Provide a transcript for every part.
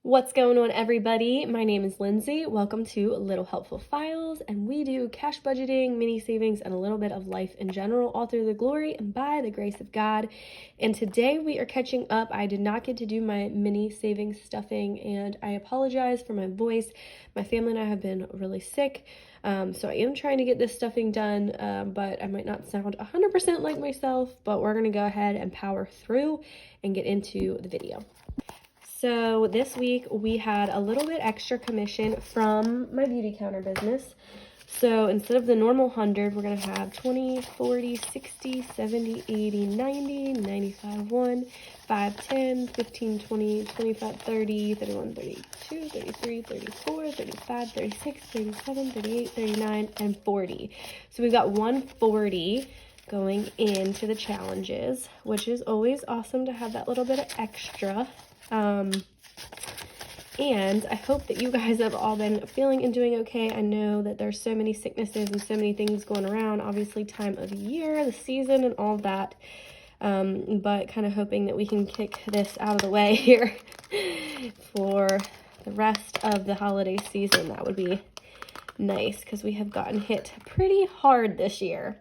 What's going on, everybody? My name is Lindsay. Welcome to Little Helpful Files, and we do cash budgeting, mini savings, and a little bit of life in general, all through the glory and by the grace of God. And today we are catching up. I did not get to do my mini savings stuffing, and I apologize for my voice. My family and I have been really sick, so I am trying to get this stuffing done, but I might not sound 100% like myself, but we're going to go ahead and power through and get into the video. So this week we had a little bit extra commission from my beauty counter business. So instead of the normal 100, we're going to have 20, 40, 60, 70, 80, 90, 95, 1, 5, 10, 15, 20, 25, 30, 31, 32, 33, 34, 35, 36, 37, 38, 39, and 40. So we've got 140 going into the challenges, which is always awesome to have that little bit of extra. And I hope that you guys have all been feeling and doing okay. I know that there's so many sicknesses and so many things going around, obviously time of year, the season, and all that, but kind of hoping that we can kick this out of the way here for the rest of the holiday season. That would be nice because we have gotten hit pretty hard this year.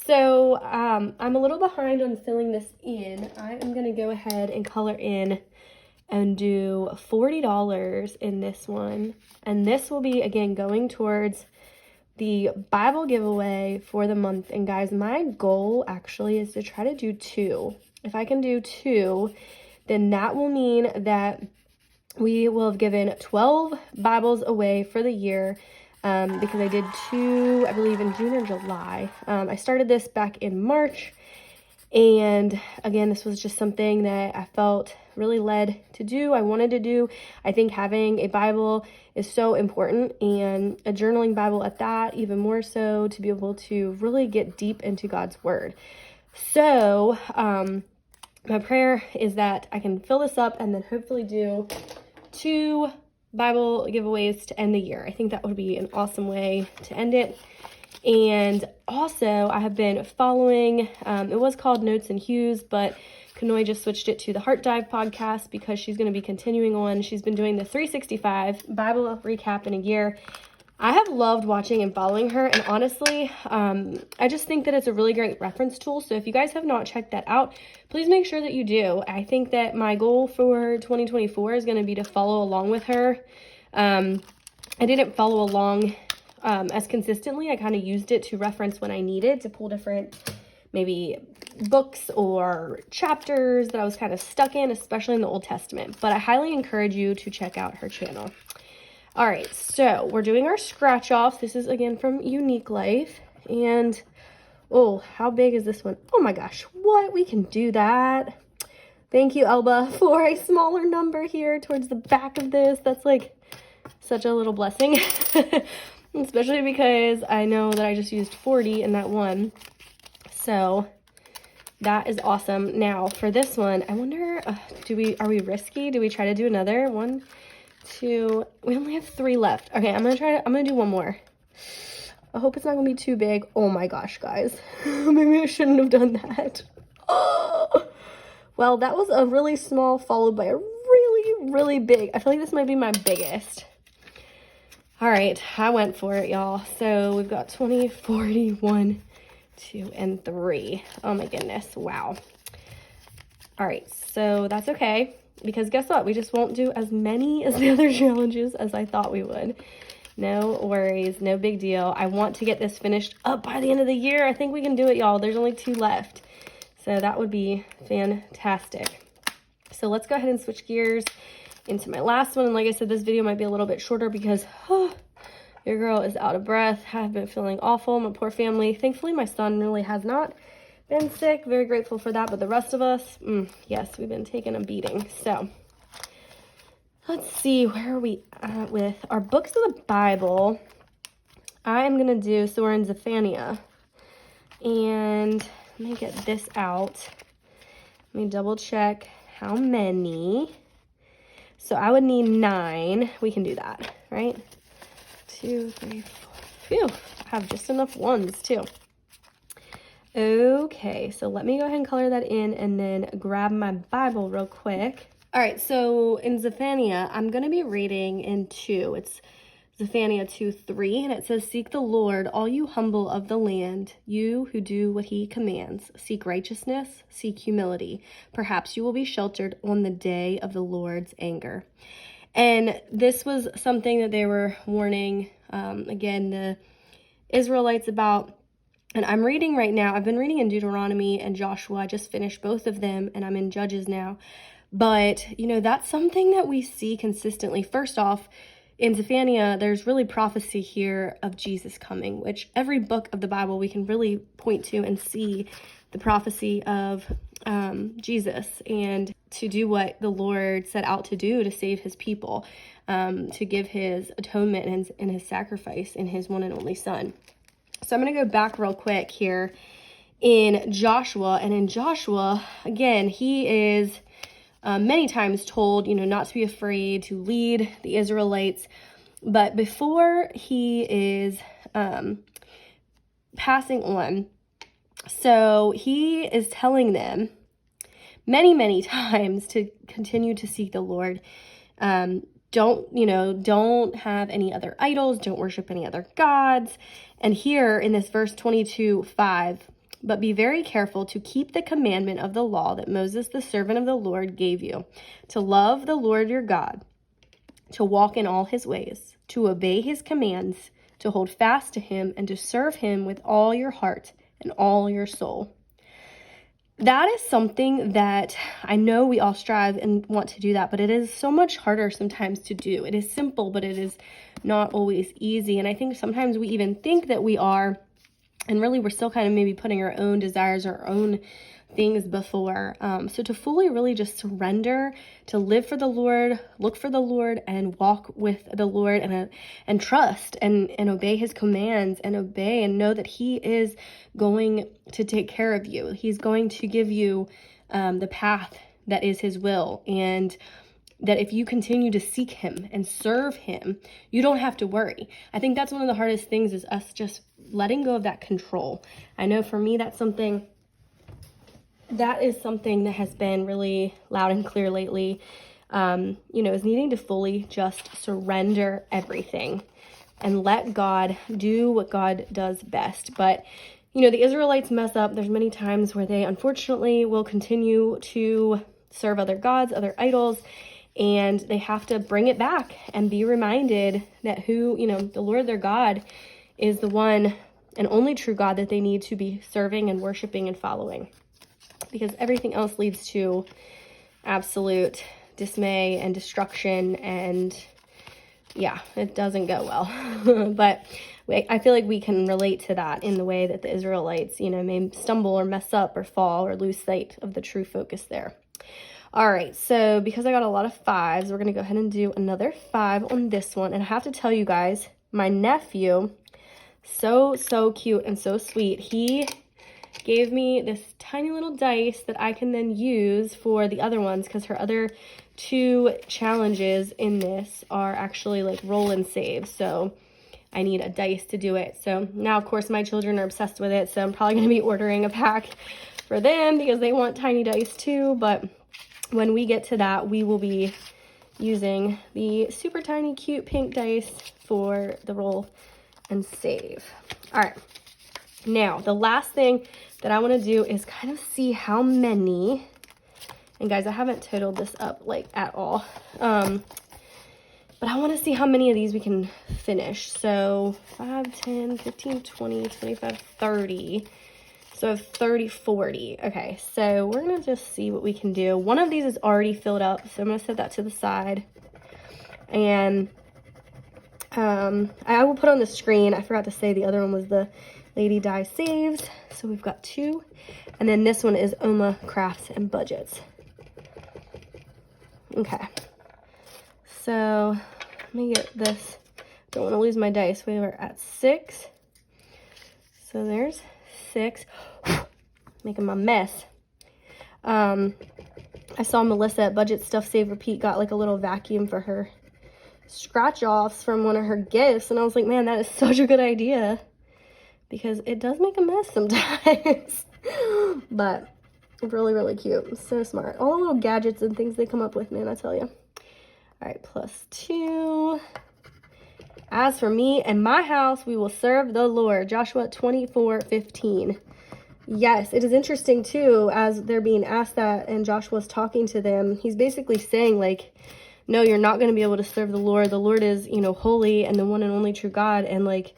So I'm a little behind on filling this in. I am going to go ahead and color in and do $40 in this one. And this will be, again, going towards the Bible giveaway for the month. And guys, my goal actually is to try to do 2. If I can do 2, then that will mean that we will have given 12 Bibles away for the year, because I did 2, I believe, in June or July. I started this back in March. And again, this was just something that I felt really led to do. I wanted to do. I think having a Bible is so important, and a journaling Bible at that, even more so, to be able to really get deep into God's Word. So my prayer is that I can fill this up and then hopefully do 2 Bible giveaways to end the year. I think that would be an awesome way to end it. And also, I have been following, it was called Notes and Hues, but Kanoy just switched it to the Heart Dive podcast because she's going to be continuing on. She's been doing the 365 Bible recap in a year. I have loved watching and following her, and honestly, I just think that it's a really great reference tool. So if you guys have not checked that out, please make sure that you do. I think that my goal for 2024 is going to be to follow along with her. I didn't follow along as consistently. I kind of used it to reference when I needed to pull different maybe books or chapters that I was kind of stuck in, especially in the Old Testament. But I highly encourage you to check out her channel. All right, so we're doing our scratch off. This is again from Unique Life. And oh, how big is this one? Oh my gosh, what? We can do that. Thank you, Elba, for a smaller number here towards the back of this. That's like such a little blessing. Especially because I know that I just used 40 in that one. So that is awesome. Now for this one, I wonder, are we risky? Do we try to do another? 1, 2, we only have 3 left. Okay, I'm gonna do one more. I hope it's not gonna be too big. Oh my gosh, guys. Maybe I shouldn't have done that. Oh. Well, that was a really small followed by a really, really big. I feel like this might be my biggest. All right, I went for it, y'all. So we've got 20, 40, 1, 2, and 3. Oh my goodness, wow. All right, so that's okay, because guess what? We just won't do as many as the other challenges as I thought we would. No worries, no big deal. I want to get this finished up by the end of the year. I think we can do it, y'all. There's only 2 left. So that would be fantastic. So let's go ahead and switch gears into my last one. And like I said, this video might be a little bit shorter because your girl is out of breath. I've been feeling awful. My poor family. Thankfully, my son really has not been sick. Very grateful for that. But the rest of us, yes, we've been taking a beating. So let's see, where are we at with our books of the Bible? I'm going to do Soren Zephaniah. And let me get this out. Let me double check how many. So I would need 9. We can do that, right? 2, 3, 4. Phew, I have just enough ones too. Okay, so let me go ahead and color that in and then grab my Bible real quick. All right, so in Zephaniah, I'm going to be reading in 2. It's Zephaniah 2:3, and it says, "Seek the Lord, all you humble of the land, you who do what he commands. Seek righteousness, seek humility. Perhaps you will be sheltered on the day of the Lord's anger." And this was something that they were warning, again, the Israelites about. And I'm reading right now. I've been reading in Deuteronomy and Joshua. I just finished both of them, and I'm in Judges now. But, that's something that we see consistently. First off, in Zephaniah, there's really prophecy here of Jesus coming, which every book of the Bible we can really point to and see the prophecy of Jesus and to do what the Lord set out to do to save his people, to give his atonement and his sacrifice in his one and only Son. So I'm going to go back real quick here in Joshua. And in Joshua, again, he is many times told, not to be afraid to lead the Israelites. But before he is passing on, so he is telling them many, many times to continue to seek the Lord. Don't have any other idols. Don't worship any other gods. And here in this verse 22:5, "But be very careful to keep the commandment of the law that Moses, the servant of the Lord, gave you, to love the Lord your God, to walk in all his ways, to obey his commands, to hold fast to him, and to serve him with all your heart and all your soul." That is something that I know we all strive and want to do that, but it is so much harder sometimes to do. It is simple, but it is not always easy. And I think sometimes we even think that we are, and really we're still kind of maybe putting our own desires, our own things before. So to fully really just surrender, to live for the Lord, look for the Lord, and walk with the Lord, and trust and obey his commands, and obey and know that he is going to take care of you. He's going to give you the path that is his will, and that if you continue to seek him and serve him, you don't have to worry. I think that's one of the hardest things, is us just letting go of that control. I know for me, that is something that has been really loud and clear lately, is needing to fully just surrender everything and let God do what God does best. But, the Israelites mess up. There's many times where they unfortunately will continue to serve other gods, other idols, and they have to bring it back and be reminded that the Lord their God is the one and only true God that they need to be serving and worshiping and following. Because everything else leads to absolute dismay and destruction, and it doesn't go well. But I feel like we can relate to that in the way that the Israelites, may stumble or mess up or fall or lose sight of the true focus there. All right, so because I got a lot of 5s, we're going to go ahead and do another 5 on this one. And I have to tell you guys, my nephew, so cute and so sweet, he gave me this tiny little dice that I can then use for the other ones, because her other 2 challenges in this are actually like roll and save. So I need a dice to do it. So now, of course, my children are obsessed with it. So I'm probably going to be ordering a pack for them because they want tiny dice too. But when we get to that, we will be using the super tiny, cute pink dice for the roll and save. All right. Now, the last thing that I want to do is kind of see how many, and guys, I haven't totaled this up at all, but I want to see how many of these we can finish. So 5, 10, 15, 20, 25, 30. So I have 30, 40. Okay, so we're going to just see what we can do. One of these is already filled up, so I'm going to set that to the side. And I will put on the screen, I forgot to say the other one was the Lady Die Saves. So we've got 2. And then this one is OmaCrafts&Budget. Okay. So let me get this. Don't want to lose my dice. We were at 6. So there's 6. Making my mess. I saw Melissa at Budget Stuff Save Repeat got a little vacuum for her scratch offs from one of her gifts, and I was like, man, that is such a good idea, because it does make a mess sometimes. But Really, really cute. So smart. All the little gadgets and things they come up with, man, I tell you. All right, +2. As for me and my house, we will serve the Lord. Joshua 24:15. Yes, it is interesting too, as they're being asked that and Joshua's talking to them, he's basically saying like, no, you're not going to be able to serve the Lord. The Lord is, you know, holy and the one and only true God. And like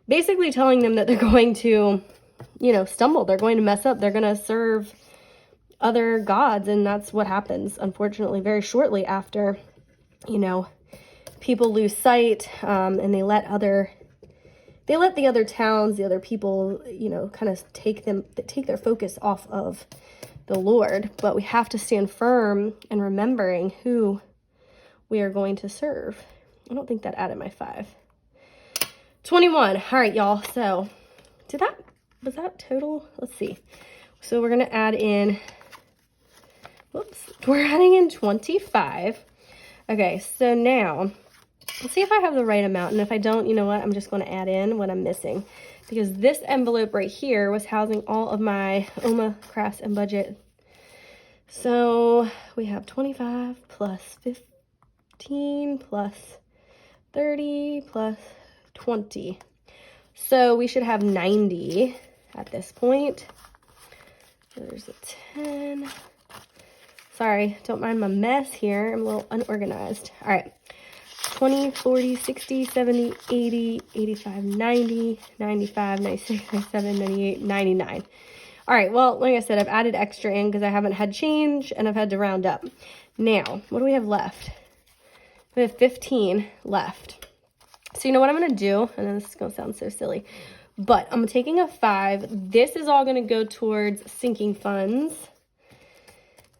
basically telling them that they're going to, you know, stumble. They're going to mess up. They're going to serve other gods. And that's what happens, unfortunately, very shortly after, you know, people lose sight and they let the other towns, the other people, you know, kind of take their focus off of the Lord. But we have to stand firm and remembering who we are going to serve. I don't think that added my 5. 21. All right, y'all. So was that total? Let's see. So we're going to add in, we're adding in 25. Okay, so now let's see if I have the right amount. And if I don't, you know what? I'm just going to add in what I'm missing. Because this envelope right here was housing all of my OmaCrafts&Budget. So we have 25 plus 15 plus 30 plus 20. So we should have 90 at this point. There's a 10. Sorry, don't mind my mess here. I'm a little unorganized. All right. 20, 40, 60, 70, 80, 85, 90, 95, 96, 97, 98, 99. All right, well, like I said, I've added extra in because I haven't had change and I've had to round up. Now, what do we have left? We have 15 left. So you know what I'm going to do? And then this is going to sound so silly, but I'm taking a 5. This is all going to go towards sinking funds.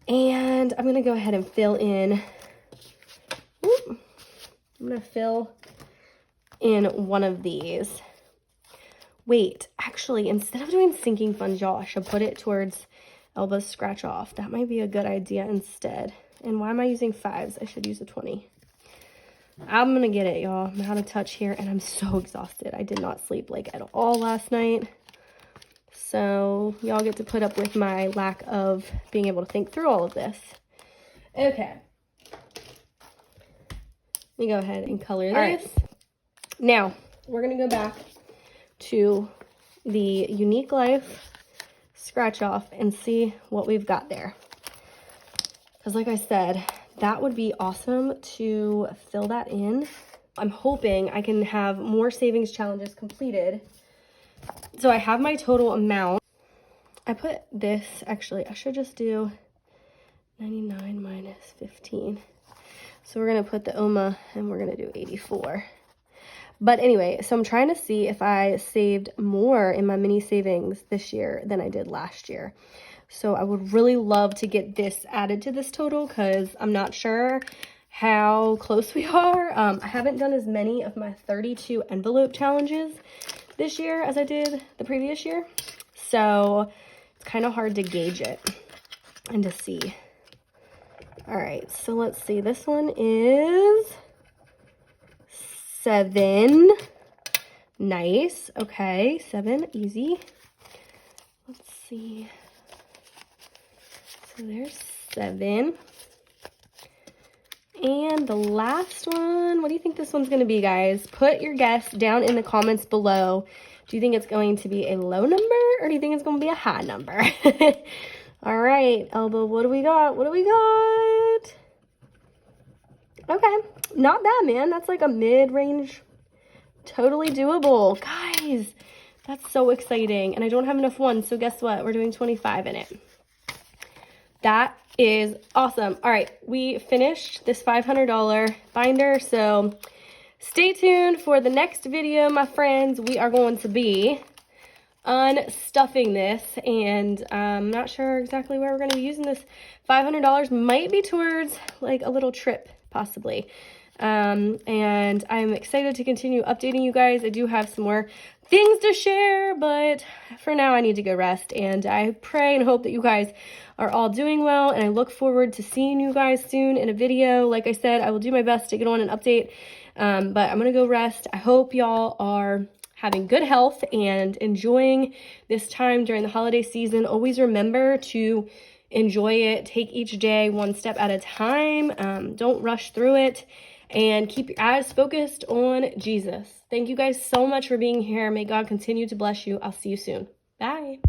And I'm going to go ahead and fill in. I'm going to fill in one of these. Wait, actually, instead of doing sinking funds, y'all, I should put it towards Elba's scratch off. That might be a good idea instead. And why am I using 5s? I should use a 20. I'm going to get it, y'all. I'm out of touch here, and I'm so exhausted. I did not sleep, like, at all last night. So y'all get to put up with my lack of being able to think through all of this. Okay. Let me go ahead and color this. Right. Now, we're going to go back to the Unique Life scratch off and see what we've got there. Because like I said, that would be awesome to fill that in. I'm hoping I can have more savings challenges completed. So I have my total amount. I put this, actually, I should just do 99 minus 15. So we're going to put the Oma and we're going to do 84. But anyway, so I'm trying to see if I saved more in my mini savings this year than I did last year. So I would really love to get this added to this total because I'm not sure how close we are. I haven't done as many of my 32 envelope challenges this year as I did the previous year. So it's kind of hard to gauge it and to see. All right, so let's see. This one is 7. Nice. Okay, 7, easy. Let's see. So there's 7. And the last one, what do you think this one's going to be, guys? Put your guess down in the comments below. Do you think it's going to be a low number or do you think it's going to be a high number? All right, Elba, what do we got? What do we got? Okay, not bad, man. That's like a mid-range, totally doable. Guys, that's so exciting. And I don't have enough ones, so guess what? We're doing 25 in it. That is awesome. All right, we finished this $500 binder, so stay tuned for the next video, my friends. We are going to be unstuffing this, and I'm not sure exactly where we're going to be using this $500. Might be towards like a little trip, possibly. And I'm excited to continue updating you guys. I do have some more things to share, but for now I need to go rest, and I pray and hope that you guys are all doing well, and I look forward to seeing you guys soon in a video. Like I said, I will do my best to get on an update, but I'm gonna go rest. I hope y'all are having good health and enjoying this time during the holiday season. Always remember to enjoy it. Take each day one step at a time. Don't rush through it, and keep your eyes focused on Jesus. Thank you guys so much for being here. May God continue to bless you. I'll see you soon. Bye.